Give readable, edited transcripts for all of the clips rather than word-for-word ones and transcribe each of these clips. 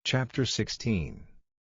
Chapter 16.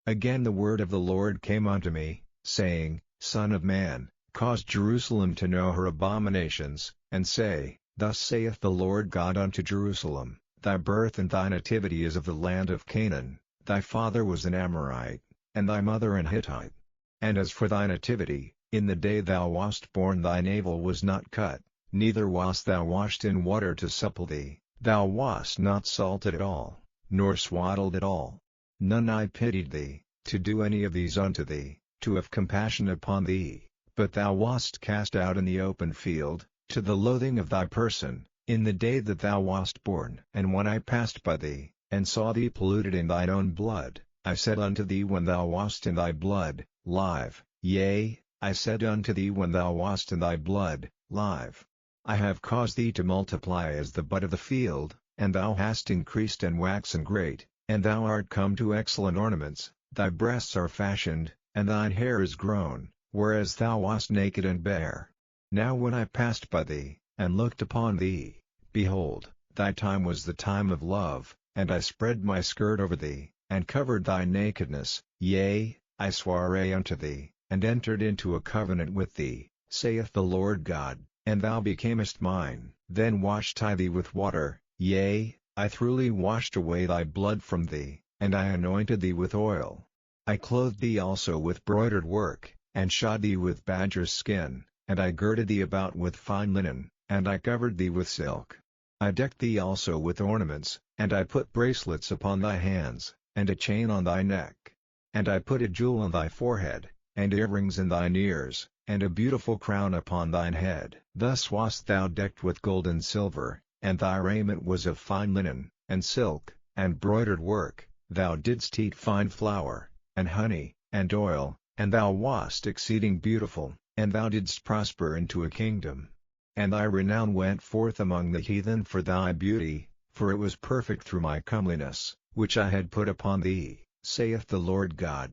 Again the word of the Lord came unto me, saying, Son of man, cause Jerusalem to know her abominations, and say, Thus saith the Lord God unto Jerusalem, Thy birth and thy nativity is of the land of Canaan, thy father was an Amorite, and thy mother an Hittite. And as for thy nativity, in the day thou wast born thy navel was not cut, neither wast thou washed in water to supple thee, thou wast not salted at all, nor swaddled at all. None I pitied thee, to do any of these unto thee, to have compassion upon thee, but thou wast cast out in the open field, to the loathing of thy person, in the day that thou wast born. And when I passed by thee, and saw thee polluted in thine own blood, I said unto thee when thou wast in thy blood, Live, yea, I said unto thee when thou wast in thy blood, Live. I have caused thee to multiply as the bud of the field, and thou hast increased and waxen great, and thou art come to excellent ornaments, thy breasts are fashioned, and thine hair is grown, whereas thou wast naked and bare. Now when I passed by thee, and looked upon thee, behold, thy time was the time of love, and I spread my skirt over thee, and covered thy nakedness, yea, I sware unto thee, and entered into a covenant with thee, saith the Lord God, and thou becamest mine. Then washed I thee with water, yea, I thoroughly washed away thy blood from thee, and I anointed thee with oil. I clothed thee also with broidered work, and shod thee with badger's skin, and I girded thee about with fine linen, and I covered thee with silk. I decked thee also with ornaments, and I put bracelets upon thy hands, and a chain on thy neck. And I put a jewel on thy forehead, and earrings in thine ears, and a beautiful crown upon thine head. Thus wast thou decked with gold and silver, and thy raiment was of fine linen, and silk, and broidered work. Thou didst eat fine flour, and honey, and oil, and thou wast exceeding beautiful, and thou didst prosper into a kingdom. And thy renown went forth among the heathen for thy beauty, for it was perfect through my comeliness, which I had put upon thee, saith the Lord God.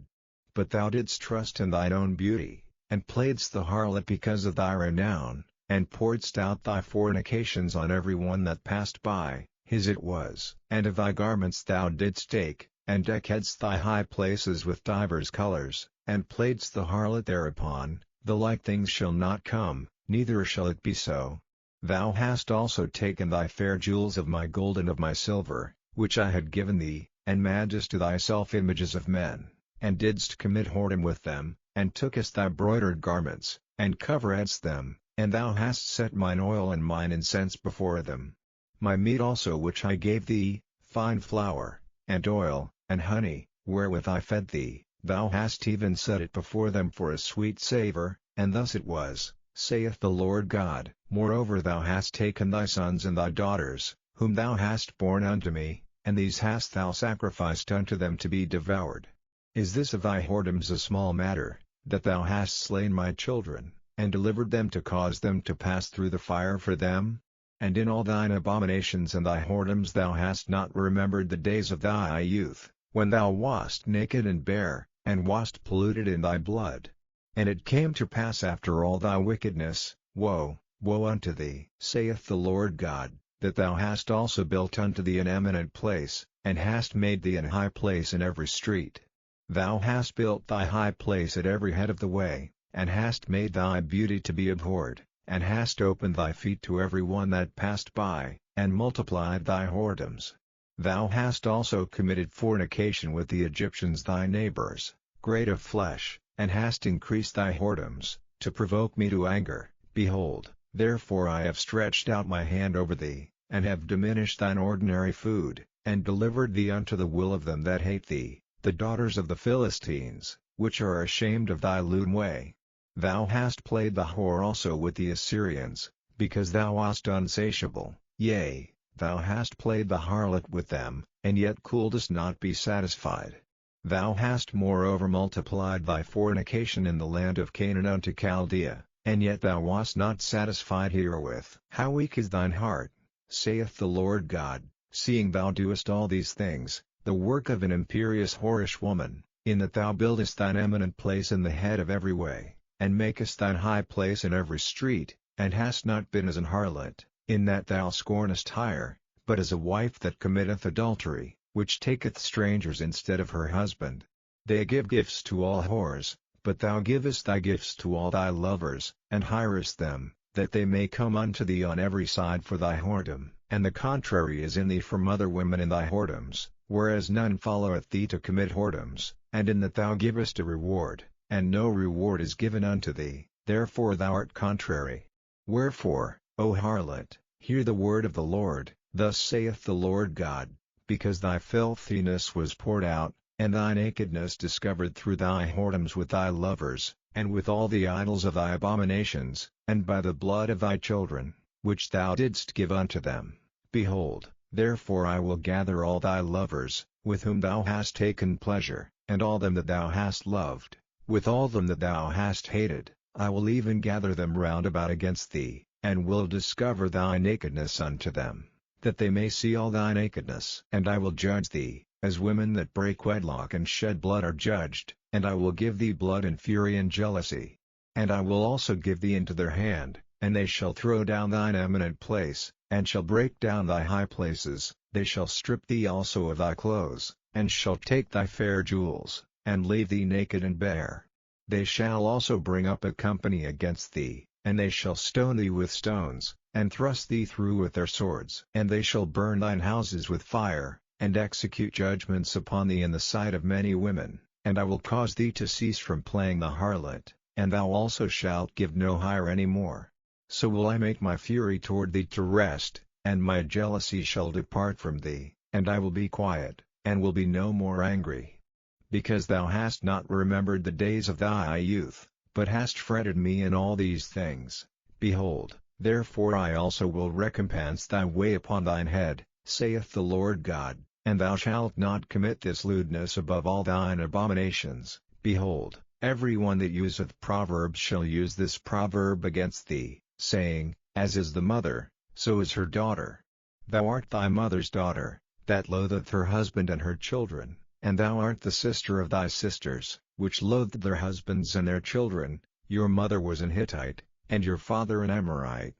But thou didst trust in thine own beauty, and playedst the harlot because of thy renown, and pouredst out thy fornications on every one that passed by, his it was. And of thy garments thou didst take, and deckedst thy high places with divers colors, and playedst the harlot thereupon. The like things shall not come, neither shall it be so. Thou hast also taken thy fair jewels of my gold and of my silver, which I had given thee, and madest to thyself images of men, and didst commit whoredom with them, and tookest thy broidered garments, and coveredst them, and thou hast set mine oil and mine incense before them. My meat also which I gave thee, fine flour, and oil, and honey, wherewith I fed thee, thou hast even set it before them for a sweet savour, and thus it was, saith the Lord God. Moreover thou hast taken thy sons and thy daughters, whom thou hast borne unto me, and these hast thou sacrificed unto them to be devoured. Is this of thy whoredoms a small matter, that thou hast slain my children, and delivered them to cause them to pass through the fire for them? And in all thine abominations and thy whoredoms thou hast not remembered the days of thy youth, when thou wast naked and bare, and wast polluted in thy blood. And it came to pass after all thy wickedness, woe, woe unto thee, saith the Lord God, that thou hast also built unto thee an eminent place, and hast made thee an high place in every street. Thou hast built thy high place at every head of the way, and hast made thy beauty to be abhorred, and hast opened thy feet to every one that passed by, and multiplied thy whoredoms. Thou hast also committed fornication with the Egyptians thy neighbors, great of flesh, and hast increased thy whoredoms, to provoke me to anger. Behold, therefore I have stretched out my hand over thee, and have diminished thine ordinary food, and delivered thee unto the will of them that hate thee, the daughters of the Philistines, which are ashamed of thy lewd way. Thou hast played the whore also with the Assyrians, because thou wast unsatiable, yea, thou hast played the harlot with them, and yet couldest not be satisfied. Thou hast moreover multiplied thy fornication in the land of Canaan unto Chaldea, and yet thou wast not satisfied herewith. How weak is thine heart, saith the Lord God, seeing thou doest all these things, the work of an imperious whorish woman, in that thou buildest thine eminent place in the head of every way, and makest thine high place in every street, and hast not been as an harlot, in that thou scornest hire, but as a wife that committeth adultery. which taketh strangers instead of her husband. They give gifts to all whores, but thou givest thy gifts to all thy lovers, and hirest them, that they may come unto thee on every side for thy whoredom. And the contrary is in thee from other women in thy whoredoms, whereas none followeth thee to commit whoredoms, and in that thou givest a reward, and no reward is given unto thee, therefore thou art contrary. Wherefore, O harlot, hear the word of the Lord, thus saith the Lord God, because thy filthiness was poured out, and thy nakedness discovered through thy whoredoms with thy lovers, and with all the idols of thy abominations, and by the blood of thy children, which thou didst give unto them. Behold, therefore I will gather all thy lovers, with whom thou hast taken pleasure, and all them that thou hast loved, with all them that thou hast hated, I will even gather them round about against thee, and will discover thy nakedness unto them, that they may see all thy nakedness. And I will judge thee, as women that break wedlock and shed blood are judged, and I will give thee blood and fury and jealousy. And I will also give thee into their hand, and they shall throw down thine eminent place, and shall break down thy high places. They shall strip thee also of thy clothes, and shall take thy fair jewels, and leave thee naked and bare. They shall also bring up a company against thee, and they shall stone thee with stones, and thrust thee through with their swords. And they shall burn thine houses with fire, and execute judgments upon thee in the sight of many women. And I will cause thee to cease from playing the harlot, and thou also shalt give no hire any more. So will I make my fury toward thee to rest, and my jealousy shall depart from thee, and I will be quiet, and will be no more angry. Because thou hast not remembered the days of thy youth, but hast fretted me in all these things, behold, therefore I also will recompense thy way upon thine head, saith the Lord God, and thou shalt not commit this lewdness above all thine abominations. Behold, every one that useth proverbs shall use this proverb against thee, saying, As is the mother, so is her daughter. Thou art thy mother's daughter, that loatheth her husband and her children, and thou art the sister of thy sisters, which loathed their husbands and their children. Your mother was an Hittite, and your father an Amorite.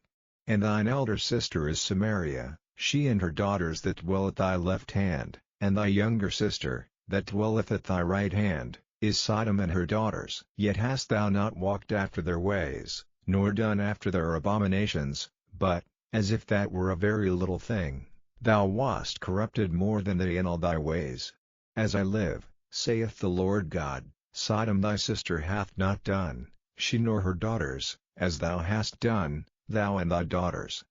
And thine elder sister is Samaria, she and her daughters that dwell at thy left hand, and thy younger sister, that dwelleth at thy right hand, is Sodom and her daughters. Yet hast thou not walked after their ways, nor done after their abominations, but, as if that were a very little thing, thou wast corrupted more than they in all thy ways. As I live, saith the Lord God, Sodom thy sister hath not done, she nor her daughters, as thou hast done, thou and thy daughters.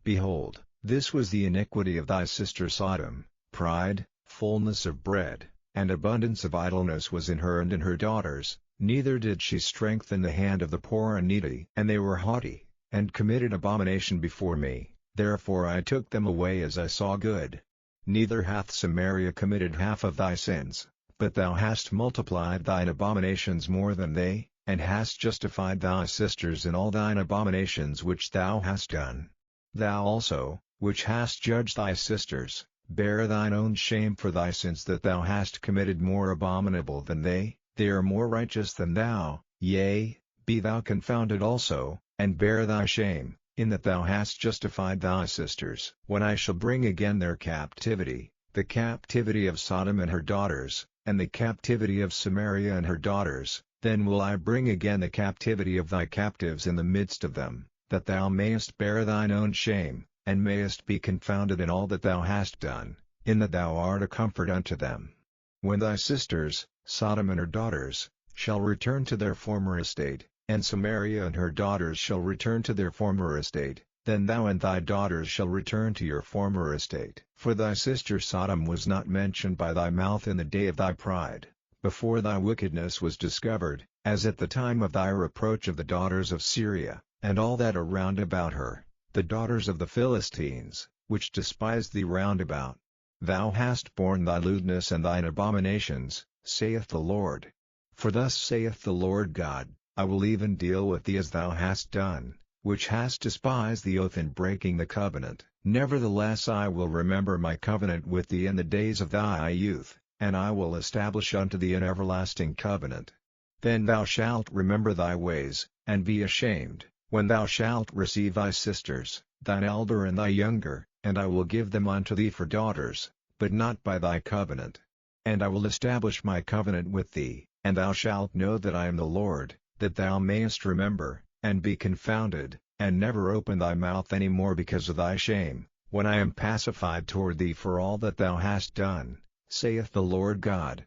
Behold, this was the iniquity of thy sister Sodom: pride, fullness of bread, and abundance of idleness was in her and in her daughters, neither did she strengthen the hand of the poor and needy. And they were haughty, and committed abomination before me, therefore I took them away as I saw good. Neither hath Samaria committed half of thy sins, but thou hast multiplied thine abominations more than they, and hast justified thy sisters in all thine abominations which thou hast done. Thou also, which hast judged thy sisters, bear thine own shame for thy sins that thou hast committed more abominable than they are more righteous than thou, yea, be thou confounded also, and bear thy shame, in that thou hast justified thy sisters. When I shall bring again their captivity, the captivity of Sodom and her daughters, and the captivity of Samaria and her daughters, then will I bring again the captivity of thy captives in the midst of them, that thou mayest bear thine own shame, and mayest be confounded in all that thou hast done, in that thou art a comfort unto them. When thy sisters, Sodom and her daughters, shall return to their former estate, and Samaria and her daughters shall return to their former estate, then thou and thy daughters shall return to your former estate. For thy sister Sodom was not mentioned by thy mouth in the day of thy pride, before thy wickedness was discovered, as at the time of thy reproach of the daughters of Syria, and all that are round about her, the daughters of the Philistines, which despised thee round about. Thou hast borne thy lewdness and thine abominations, saith the Lord. For thus saith the Lord God, I will even deal with thee as thou hast done, which hast despised the oath in breaking the covenant. Nevertheless I will remember my covenant with thee in the days of thy youth, and I will establish unto thee an everlasting covenant. Then thou shalt remember thy ways, and be ashamed, when thou shalt receive thy sisters, thine elder and thy younger, and I will give them unto thee for daughters, but not by thy covenant. And I will establish my covenant with thee, and thou shalt know that I am the Lord, that thou mayest remember, and be confounded, and never open thy mouth any more because of thy shame, when I am pacified toward thee for all that thou hast done, saith the Lord God.